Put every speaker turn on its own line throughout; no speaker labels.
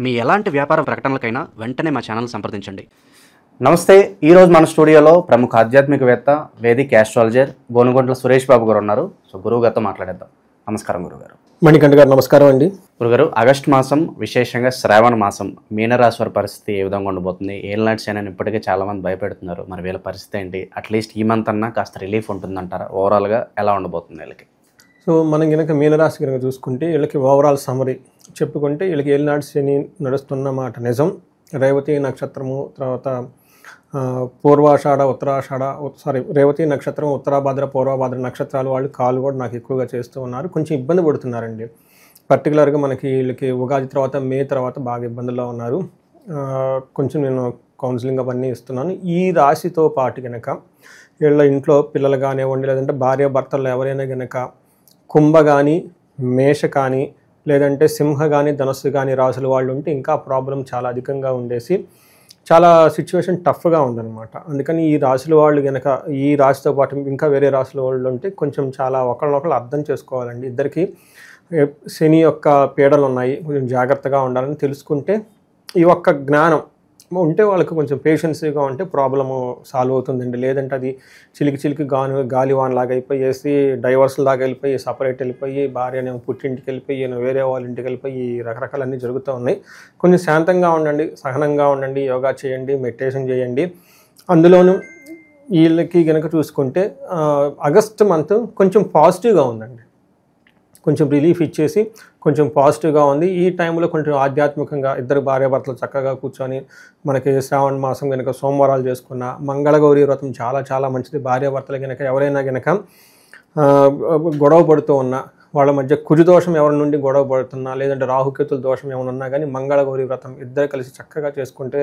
మీ ఎలాంటి వ్యాపార ప్రకటనలకైనా వెంటనే మా ఛానల్ సంప్రదించండి.
నమస్తే. ఈరోజు మన స్టూడియోలో ప్రముఖ ఆధ్యాత్మికవేత్త, వేదిక్ ఆస్ట్రాలజర్ గోనుగొంట్ల సురేష్ బాబు గారు ఉన్నారు. సో గురువు గారితో మాట్లాడేద్దాం. నమస్కారం గురుగారు.
మణికంఠ గారు నమస్కారం అండి.
గురుగారు, ఆగస్టు మాసం, విశేషంగా శ్రావణ మాసం, మీనరాశి వారి పరిస్థితి ఏ విధంగా ఉండబోతుంది? ఏలినాటి శని అని ఇప్పటికే చాలామంది భయపెడుతున్నారు. మరి వీళ్ళ పరిస్థితి ఏంటి? అట్లీస్ట్ ఈ మంత్ అన్నా కాస్త రిలీఫ్ ఉంటుందంటారా? ఓవరాల్గా ఎలా ఉండబోతుంది వీళ్ళకి?
సో మనం కనుక మీనరాశి కనుక చూసుకుంటే వీళ్ళకి ఓవరాల్ సమరీ చెప్పుకుంటే వీళ్ళకి ఏలినాటి శని నడుస్తున్న మాట నిజం. రేవతి నక్షత్రము, తర్వాత పూర్వాషాఢ, ఉత్తరాషాఢ, రేవతి నక్షత్రం, ఉత్తరాభాద్ర, పూర్వభాద్ర నక్షత్రాలు వాళ్ళు కాలు కూడా నాకు ఎక్కువగా చేస్తూ ఉన్నారు. కొంచెం ఇబ్బంది పడుతున్నారండి. పర్టికులర్గా మనకి వీళ్ళకి ఉగాది తర్వాత, మే తర్వాత బాగా ఇబ్బందుల్లో ఉన్నారు. కొంచెం నేను కౌన్సిలింగ్ అవన్నీ ఇస్తున్నాను. ఈ రాశితో పాటు కనుక వీళ్ళ ఇంట్లో పిల్లలు కానివ్వండి, లేదంటే భార్య భర్తలు ఎవరైనా కనుక కుంభ కానీ, మేష కానీ, లేదంటే సింహ కానీ, ధనస్సు కానీ రాశుల వాళ్ళు ఉంటే ఇంకా ప్రాబ్లం చాలా అధికంగా ఉండేసి చాలా సిచ్యువేషన్ టఫ్గా ఉందన్నమాట. అందుకని ఈ రాశుల వాళ్ళు కనుక ఈ రాశితో పాటు ఇంకా వేరే రాశుల వాళ్ళు ఉంటే కొంచెం చాలా ఒకళ్ళనొకళ్ళు అర్థం చేసుకోవాలండి. ఇద్దరికి శని యొక్క పీడలు ఉన్నాయి, కొంచెం జాగ్రత్తగా ఉండాలని తెలుసుకుంటే ఈ ఒక్క జ్ఞానం ఉంటే వాళ్ళకి కొంచెం పేషెన్సీగా ఉంటే ప్రాబ్లము సాల్వ్ అవుతుందండి. లేదంటే అది చిలికి గాలివాన్ లాగా అయిపోయేసి డైవర్స్ లాగా వెళ్ళిపోయి సపరేట్ వెళ్ళిపోయి భార్యనేమో పుట్టింటికి వెళ్ళిపోయి వేరే వాళ్ళ ఇంటికి వెళ్ళిపోయి రకరకాలన్నీ జరుగుతూ ఉన్నాయి. కొంచెం శాంతంగా ఉండండి, సహనంగా ఉండండి, యోగా చేయండి, మెడిటేషన్ చేయండి. అందులోనూ వీళ్ళకి కనుక చూసుకుంటే ఆగస్ట్ మంత్ కొంచెం పాజిటివ్గా ఉందండి. కొంచెం రిలీఫ్ ఇచ్చేసి కొంచెం పాజిటివ్గా ఉంది. ఈ టైంలో కొంచెం ఆధ్యాత్మికంగా ఇద్దరు భార్యాభర్తలు చక్కగా కూర్చొని మనకి శ్రావణ మాసం కనుక సోమవారాలు చేసుకున్న మంగళగౌరి వ్రతం చాలా చాలా మంచిది. భార్యాభర్తలు కనుక ఎవరైనా కనుక గొడవ పడుతూ ఉన్నా, వాళ్ళ మధ్య కుజదోషం ఎవరి నుండి గొడవ పడుతున్నా, లేదంటే రాహుకేతుల దోషం ఏమైనా ఉన్నా కానీ మంగళగౌరి వ్రతం ఇద్దరు కలిసి చక్కగా చేసుకుంటే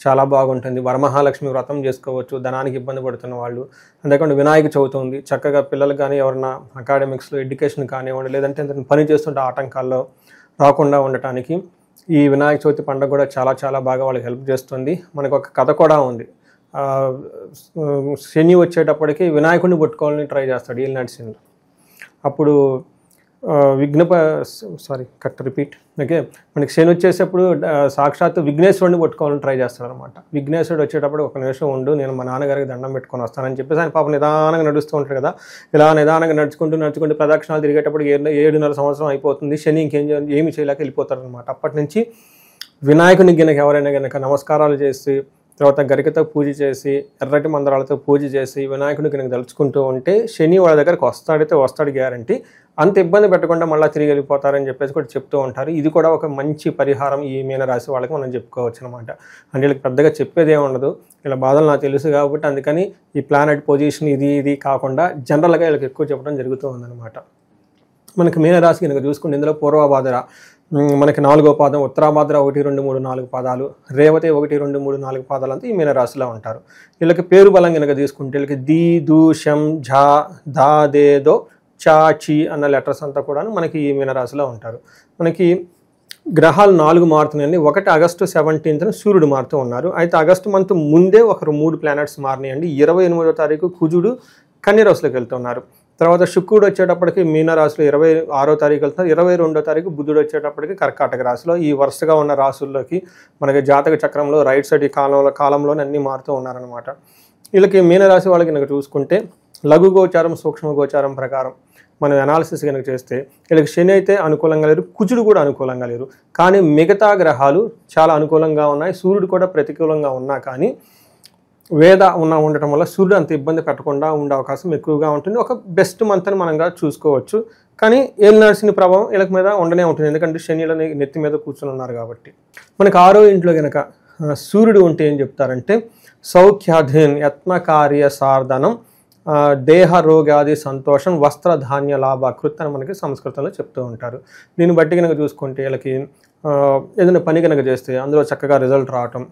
చాలా బాగుంటుంది. వరమహాలక్ష్మి వ్రతం చేసుకోవచ్చు ధనానికి ఇబ్బంది పడుతున్న వాళ్ళు. అంతేకాకుండా వినాయక చవితి ఉంది, చక్కగా పిల్లలు కానీ ఎవరైనా అకాడమిక్స్లో ఎడ్యుకేషన్ కానివ్వండి, లేదంటే పని చేస్తుంటే ఆటంకాల్లో రాకుండా ఉండటానికి ఈ వినాయక చవితి పండుగ కూడా చాలా చాలా బాగా వాళ్ళకి హెల్ప్ చేస్తుంది. మనకు ఒక కథ కూడా ఉంది. శని వచ్చేటప్పటికి వినాయకుడిని పట్టుకోవాలని ట్రై చేస్తాడు ఏలినాటి శని. అప్పుడు ఓకే, మనకి శని వచ్చేటప్పుడు సాక్షాత్ విఘ్నేశ్వరుడిని పట్టుకోవాలని ట్రై చేస్తాడు అనమాట. విఘ్నేశ్వరుడు వచ్చేటప్పుడు ఒక నిమిషం ఉండు, నేను మా నాన్నగారికి దండం పెట్టుకొని వస్తానని చెప్పేసి ఆయన పాప నిదానంగా నడుస్తూ ఉంటాడు కదా. ఇలా నిదానంగా నడుచుకుంటూ ప్రదక్షిణాలు తిరిగేటప్పుడు 7.5 సంవత్సరం అయిపోతుంది. శని ఏమి చేయలేక వెళ్ళిపోతారు అనమాట. అప్పటి నుంచి వినాయకునికి గనక ఎవరైనా గనక నమస్కారాలు చేసి, తర్వాత గరికతో పూజ చేసి, ఎర్రటి మందరాలతో పూజ చేసి వినాయకుడిని కనుక తలుచుకుంటూ ఉంటే శని వాళ్ళ దగ్గరకు వస్తాడు గ్యారంటీ. అంత ఇబ్బంది పెట్టకుండా మళ్ళీ తిరిగి వెళ్ళిపోతారని చెప్పేసి కూడా చెప్తూ ఉంటారు. ఇది కూడా ఒక మంచి పరిహారం ఈ మీనరాశి వాళ్ళకి మనం చెప్పుకోవచ్చు అనమాట. అంటే వీళ్ళకి పెద్దగా చెప్పేది ఏమి ఉండదు, ఇలా బాధలు నాకు తెలుసు కాబట్టి అందుకని ఈ ప్లానెట్ పొజిషన్ ఇది కాకుండా జనరల్గా వీళ్ళకి ఎక్కువ చెప్పడం జరుగుతూ ఉందన్నమాట. మనకి మీనరాశి కనుక చూసుకుంటే ఇందులో పూర్వభాద్ర మనకి 4వ పాదం, ఉత్తరాభాద్ర 1, 2, 3, 4 పాదాలు, రేవతి 1, 2, 3, 4 పాదాలు అంతా ఈ మీనరాశిలో ఉంటారు. వీళ్ళకి పేరు బలం కనుక తీసుకుంటే వీళ్ళకి ది, దు, షం, ఝ, ధ, దే, దో, చా, చి అన్న లెటర్స్ అంతా కూడా మనకి ఈ మీనరాశిలో ఉంటారు. మనకి గ్రహాలు 4 మారుతున్నాయండి. 1 ఆగస్టు 17న సూర్యుడు మారుతూ ఉన్నారు. అయితే ఆగస్టు మంత్ ముందే 3 ప్లానెట్స్ మారినాయండి. 28వ తారీఖు కుజుడు కన్యరాశిలోకి వెళ్తున్నారు. తర్వాత శుక్రుడు వచ్చేటప్పటికి మీనరాశిలో 26వ తారీఖు వెళ్తున్నారు. 22వ తారీఖు బుధుడు వచ్చేటప్పటికి కర్కాటక రాశిలో. ఈ వరుసగా ఉన్న రాశుల్లోకి మనకి జాతక చక్రంలో రైట్ సైడ్ ఈ కాలంలోనే అన్నీ మారుతూ ఉన్నారనమాట. వీళ్ళకి మీనరాశి వాళ్ళకి కనుక చూసుకుంటే లఘు గోచారం, సూక్ష్మ గోచారం ప్రకారం మనం అనాలిసిస్ కనుక చేస్తే వీళ్ళకి శని అయితే అనుకూలంగా లేరు, కుజుడు కూడా అనుకూలంగా లేరు. కానీ మిగతా గ్రహాలు చాలా అనుకూలంగా ఉన్నాయి. సూర్యుడు కూడా ప్రతికూలంగా ఉన్నా కానీ ఉండటం వల్ల సూర్యుడు అంత ఇబ్బంది పెట్టకుండా ఉండే అవకాశం ఎక్కువగా ఉంటుంది. ఒక బెస్ట్ మంత్ అని మనంగా చూసుకోవచ్చు. కానీ ఏలినాటి శని ప్రభావం వీళ్ళకి మీద ఉండనే ఉంటుంది, ఎందుకంటే శనిలని నెత్తి మీద కూర్చొని ఉన్నారు కాబట్టి. మనకి 6వ ఇంట్లో కనుక సూర్యుడు ఉంటే ఏం చెప్తారంటే సౌఖ్యాధీన్, యత్నకార్య సార్ధనం, దేహ రోగాది సంతోషం, వస్త్రధాన్య లాభకృత్ అని మనకి సంస్కృతంలో చెప్తూ ఉంటారు. దీన్ని బట్టి కనుక చూసుకుంటే వీళ్ళకి ఏదైనా పని కనుక చేస్తే అందులో చక్కగా రిజల్ట్ రావటం,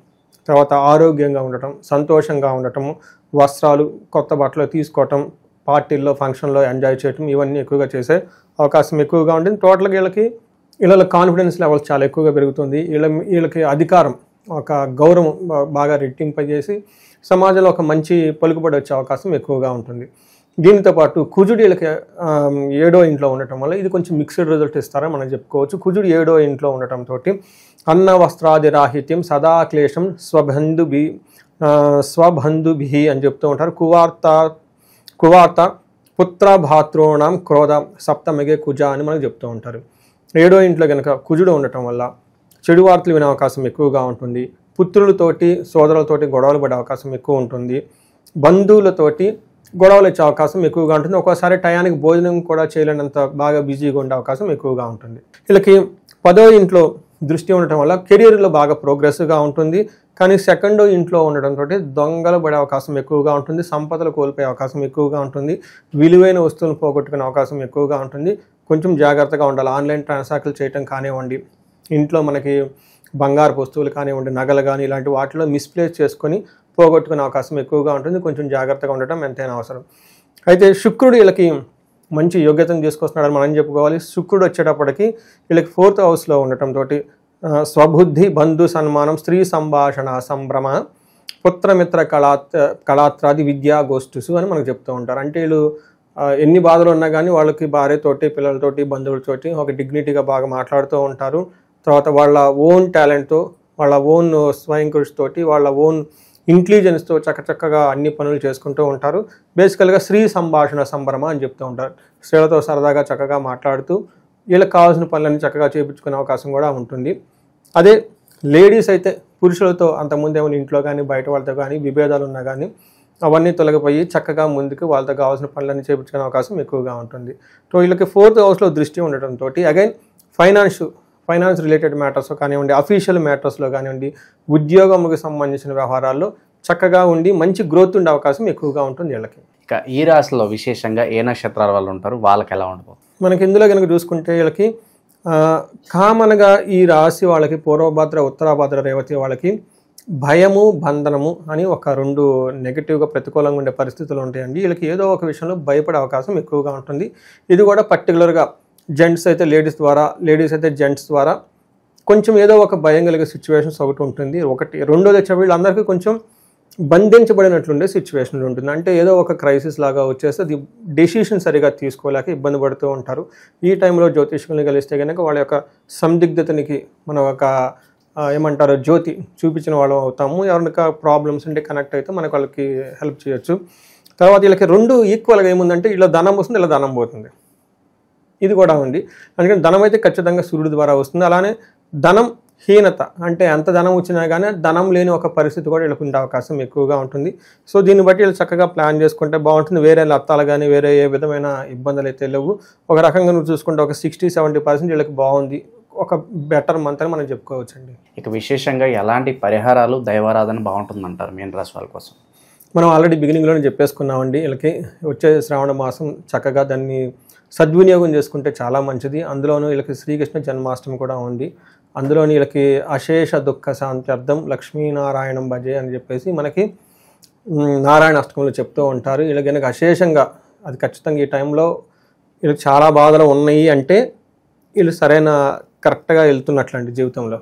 తర్వాత ఆరోగ్యంగా ఉండటం, సంతోషంగా ఉండటము, వస్త్రాలు కొత్త బట్టలు తీసుకోవటం, పార్టీల్లో ఫంక్షన్లో ఎంజాయ్ చేయటం, ఇవన్నీ ఎక్కువగా చేసే అవకాశం ఎక్కువగా ఉంటుంది. టోటల్గా వీళ్ళ కాన్ఫిడెన్స్ లెవెల్స్ చాలా ఎక్కువగా పెరుగుతుంది. వీళ్ళకి అధికారం, ఒక గౌరవం బాగా రెట్టింపజేసి సమాజంలో ఒక మంచి పలుకుబడి వచ్చే అవకాశం ఎక్కువగా ఉంటుంది. దీనితో పాటు కుజుడు వీళ్ళకి 7వ ఇంట్లో ఉండటం వల్ల ఇది కొంచెం మిక్స్డ్ రిజల్ట్ ఇస్తారని మనం చెప్పుకోవచ్చు. కుజుడు 7వ ఇంట్లో ఉండటంతో అన్న వస్త్రాది రాహిత్యం సదా క్లేశం స్వబంధుభి అని చెప్తూ ఉంటారు. కువార్త పుత్ర భాతృణం క్రోధ సప్తమిగే కుజ అని మనకు చెప్తూ ఉంటారు. 7వ ఇంట్లో కనుక కుజుడు ఉండటం వల్ల చెడు వార్తలు వినే అవకాశం ఎక్కువగా ఉంటుంది. పుత్రులతోటి సోదరులతోటి గొడవలు పడే అవకాశం ఎక్కువ ఉంటుంది. బంధువులతోటి గొడవలు వచ్చే అవకాశం ఎక్కువగా ఉంటుంది. ఒక్కోసారి టయానికి భోజనం కూడా చేయలేనంత బాగా బిజీగా ఉండే అవకాశం ఎక్కువగా ఉంటుంది. వీళ్ళకి 10వ ఇంట్లో దృష్టి ఉండటం వల్ల కెరీర్లో బాగా ప్రోగ్రెసివ్గా ఉంటుంది. కానీ 2వ ఇంట్లో ఉండటంతో దొంగలు పడే అవకాశం ఎక్కువగా ఉంటుంది. సంపదలు కోల్పోయే అవకాశం ఎక్కువగా ఉంటుంది. విలువైన వస్తువులను పోగొట్టుకునే అవకాశం ఎక్కువగా ఉంటుంది. కొంచెం జాగ్రత్తగా ఉండాలి. ఆన్లైన్ ట్రాన్సాక్షన్లు చేయటం కానివ్వండి, ఇంట్లో మనకి బంగారు వస్తువులు కానివ్వండి, నగలు కానీ ఇలాంటి వాటిలో మిస్ప్లేస్ చేసుకొని పోగొట్టుకునే అవకాశం ఎక్కువగా ఉంటుంది. కొంచెం జాగ్రత్తగా ఉండటం ఎంతైనా అవసరం. అయితే శుక్రుడు వీళ్ళకి మంచి యోగ్యతను తీసుకొస్తున్నాడని మనం చెప్పుకోవాలి. శుక్రుడు వచ్చేటప్పటికి వీళ్ళకి 4th హౌస్లో ఉండటంతో స్వబుద్ధి బంధు సన్మానం స్త్రీ సంభాషణ సంభ్రమ పుత్రమిత్ర కళాత్రాది విద్యా గోష్ఠుసు అని మనకు చెప్తూ ఉంటారు. అంటే వీళ్ళు ఎన్ని బాధలు ఉన్నా కానీ వాళ్ళకి భార్యతోటి పిల్లలతోటి బంధువులతోటి ఒక డిగ్నిటీగా బాగా మాట్లాడుతూ ఉంటారు. తర్వాత వాళ్ళ ఓన్ టాలెంట్తో, వాళ్ళ ఓన్ స్వయం కృషితోటి, వాళ్ళ ఓన్ ఇంటెలిజెన్స్తో చక్కగా అన్ని పనులు చేసుకుంటూ ఉంటారు. బేసికల్గా స్త్రీ సంభాషణ సంభ్రమ అని చెప్తూ ఉంటారు. స్త్రీలతో సరదాగా చక్కగా మాట్లాడుతూ వీళ్ళకి కావాల్సిన పనులన్నీ చక్కగా చేయించుకునే అవకాశం కూడా ఉంటుంది. అదే లేడీస్ అయితే పురుషులతో అంతకుముందు ఏమైనా ఇంట్లో కానీ బయట వాళ్ళతో కానీ విభేదాలు ఉన్నా కానీ అవన్నీ తొలగిపోయి చక్కగా ముందుకు వాళ్ళతో కావాల్సిన పనులన్నీ చేయించుకునే అవకాశం ఎక్కువగా ఉంటుంది. సో వీళ్ళకి 4th హౌస్లో దృష్టి ఉండటంతో అగైన్ ఫైనాన్స్ రిలేటెడ్ మ్యాటర్స్ కానివ్వండి, అఫీషియల్ మ్యాటర్స్లో కానివ్వండి, ఉద్యోగంకి సంబంధించిన వ్యవహారాల్లో చక్కగా ఉండి మంచి గ్రోత్ ఉండే అవకాశం ఎక్కువగా ఉంటుంది వీళ్ళకి.
ఇక ఈ రాశిలో విశేషంగా ఏ నక్షత్రాల వాళ్ళు ఉంటారు, వాళ్ళకి ఎలా ఉండబోతుంది?
మనకి ఇందులో కనుక చూసుకుంటే వీళ్ళకి కామన్గా ఈ రాశి వాళ్ళకి పూర్వభద్ర ఉత్తరాభద్ర రేవతి వాళ్ళకి భయము బంధనము అని ఒక 2 నెగిటివ్గా ప్రతికూలంగా ఉండే పరిస్థితులు ఉంటాయండి. వీళ్ళకి ఏదో ఒక విషయంలో భయపడే అవకాశం ఎక్కువగా ఉంటుంది. ఇది కూడా పర్టికులర్గా జెంట్స్ అయితే లేడీస్ ద్వారా, లేడీస్ అయితే జెంట్స్ ద్వారా కొంచెం ఏదో ఒక భయం కలిగే సిచ్యువేషన్స్ ఒకటి ఉంటుంది. రెండోది వచ్చే వీళ్ళందరికీ కొంచెం బంధించబడినట్లుండే సిచ్యువేషన్లు ఉంటుంది. అంటే ఏదో ఒక క్రైసిస్ లాగా వచ్చేస్తే అది డెసిషన్ సరిగా తీసుకోలేక ఇబ్బంది పడుతూ ఉంటారు. ఈ టైంలో జ్యోతిష్కుల్ని కలిస్తే కనుక వాళ్ళ యొక్క సందిగ్ధతనికి మనం ఒక ఏమంటారు జ్యోతి చూపించిన వాళ్ళం అవుతాము. ఎవరికైనా ప్రాబ్లమ్స్ ఉంటే కనెక్ట్ అయితే మనకు వాళ్ళకి హెల్ప్ చేయొచ్చు. తర్వాత వీళ్ళకి 2 ఈక్వల్గా ఏముందంటే ఇలా ధనం వస్తుంది, ఇలా ధనం పోతుంది. ఇది కూడా ఉంది. అందుకని ధనం అయితే ఖచ్చితంగా సూర్యుడి ద్వారా వస్తుంది. అలానే ధనం హీనత అంటే ఎంత ధనం వచ్చినా కానీ ధనం లేని ఒక పరిస్థితి కూడా వీళ్ళకు ఉండే అవకాశం ఎక్కువగా ఉంటుంది. సో దీన్ని బట్టి వీళ్ళు చక్కగా ప్లాన్ చేసుకుంటే బాగుంటుంది. వేరే లత్తాలు కానీ వేరే ఏ విధమైన ఇబ్బందులు అయితే లేవు. ఒక రకంగా నువ్వు చూసుకుంటే ఒక 60-70% వీళ్ళకి బాగుంది. ఒక బెటర్ మంత్ అని మనం చెప్పుకోవచ్చండి.
ఇక విశేషంగా ఎలాంటి పరిహారాలు దైవారాధన బాగుంటుందంటారు మీన రాశి వాళ్ళ కోసం?
మనం ఆల్రెడీ బిగినింగ్లోనే చెప్పేసుకున్నామండి. వీళ్ళకి వచ్చే శ్రావణ మాసం చక్కగా దాన్ని సద్వినియోగం చేసుకుంటే చాలా మంచిది. అందులోనూ వీళ్ళకి శ్రీకృష్ణ జన్మాష్టమి కూడా ఉంది. అందులోని వీళ్ళకి అశేష దుఃఖ శాంత్యర్థం లక్ష్మీనారాయణం భజే అని చెప్పేసి మనకి నారాయణ అష్టకంలో చెప్తూ ఉంటారు. వీళ్ళకి కనుక అశేషంగా అది ఖచ్చితంగా ఈ టైంలో వీళ్ళకి చాలా బాధలు ఉన్నాయి అంటే వీళ్ళు సరైన కరెక్ట్గా వెళ్తున్నట్లండి జీవితంలో.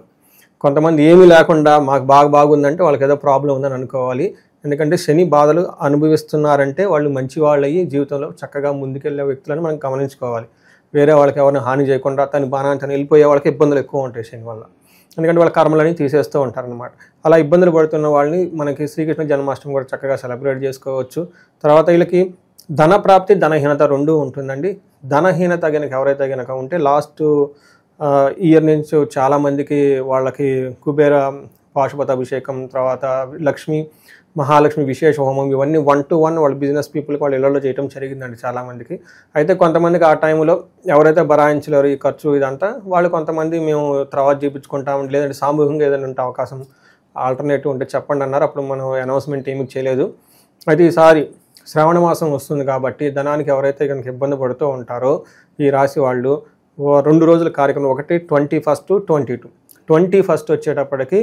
కొంతమంది ఏమీ లేకుండా మాకు బాగుందంటే వాళ్ళకి ఏదో ప్రాబ్లం ఉందని అనుకోవాలి. ఎందుకంటే శని బాధలు అనుభవిస్తున్నారంటే వాళ్ళు మంచి వాళ్ళయ్యి జీవితంలో చక్కగా ముందుకెళ్ళే వ్యక్తులను మనం గమనించుకోవాలి. వేరే వాళ్ళకి ఎవరిని హాని చేయకుండా తన బాణాన్ని వెళ్ళిపోయే వాళ్ళకి ఇబ్బందులు ఎక్కువ ఉంటాయి శని వల్ల. ఎందుకంటే వాళ్ళ కర్మలని తీసేస్తూ ఉంటారనమాట. అలా ఇబ్బందులు పడుతున్న వాళ్ళని మనకి శ్రీకృష్ణ జన్మాష్టమి కూడా చక్కగా సెలబ్రేట్ చేసుకోవచ్చు. తర్వాత వీళ్ళకి ధన ప్రాప్తి ధనహీనత 2 ఉంటుందండి. ధనహీనత కనుక ఎవరైతే కనుక ఉంటే లాస్ట్ ఇయర్ నుంచి చాలామందికి వాళ్ళకి కుబేర పాశుపత అభిషేకం, తర్వాత మహాలక్ష్మి విశేష హోమం ఇవన్నీ 1-to-1 వాళ్ళ బిజినెస్ పీపుల్కి వాళ్ళ ఇళ్లలో చేయడం జరిగిందండి చాలామందికి. అయితే కొంతమందికి ఆ టైంలో ఎవరైతే భరాయించలేరు ఈ ఖర్చు ఇదంతా వాళ్ళు కొంతమంది మేము తర్వాత చూపించుకుంటాం, లేదంటే సామూహికంగా ఏదైనా ఉంటే అవకాశం ఆల్టర్నేటివ్ ఉంటే చెప్పండి అన్నారు. అప్పుడు మనం అనౌన్స్మెంట్ ఏమీ చేయలేదు. అయితే ఈసారి శ్రావణ మాసం వస్తుంది కాబట్టి ధనానికి ఎవరైతే కనుక ఇబ్బంది పడుతూ ఉంటారో ఈ రాశి వాళ్ళు 2 రోజుల కార్యక్రమం, ఒకటి 21st, 22. 21st వచ్చేటప్పటికి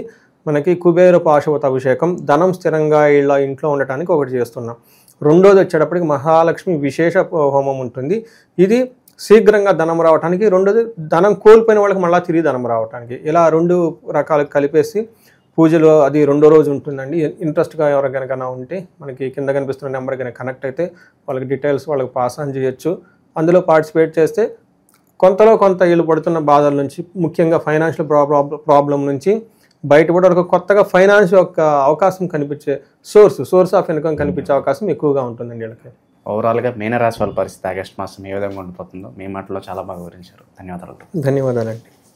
మనకి కుబేర పాశుపత అభిషేకం, ధనం స్థిరంగా ఇంట్లో ఉండటానికి ఒకటి చేస్తున్నాం. 2వది వచ్చేటప్పటికి మహాలక్ష్మి విశేష హోమం ఉంటుంది. ఇది శీఘ్రంగా ధనం రావడానికి, 2వది ధనం కోల్పోయిన వాళ్ళకి మళ్ళీ తిరిగి ధనం రావడానికి. ఇలా 2 రకాలు కలిపేసి పూజలో అది రెండో రోజు ఉంటుందండి. ఇంట్రెస్ట్గా ఎవరికైనా ఉంటే మనకి కింద కనిపిస్తున్న నెంబర్ కనుక కనెక్ట్ అయితే వాళ్ళకి డీటెయిల్స్ వాళ్ళకి పాస్ ఆన్ చేయొచ్చు. అందులో పార్టిసిపేట్ చేస్తే కొంతలో కొంత వీళ్ళు పడుతున్న బాధల నుంచి, ముఖ్యంగా ఫైనాన్షియల్ ప్రాబ్లం నుంచి బయటపడి ఒక కొత్తగా ఫైనాన్స్ యొక్క అవకాశం కనిపించే సోర్స్ ఆఫ్ ఇన్కమ్ కనిపించే అవకాశం ఎక్కువగా ఉంటుందండి వీళ్ళకి.
ఓవరాల్గా మీనరాశి వాళ్ళ పరిస్థితి ఆగస్టు మాసం ఏ విధంగా ఉండిపోతుందో మీ మాటలో చాలా బాగా వివరించారు. ధన్యవాదాలు.
ధన్యవాదాలండి.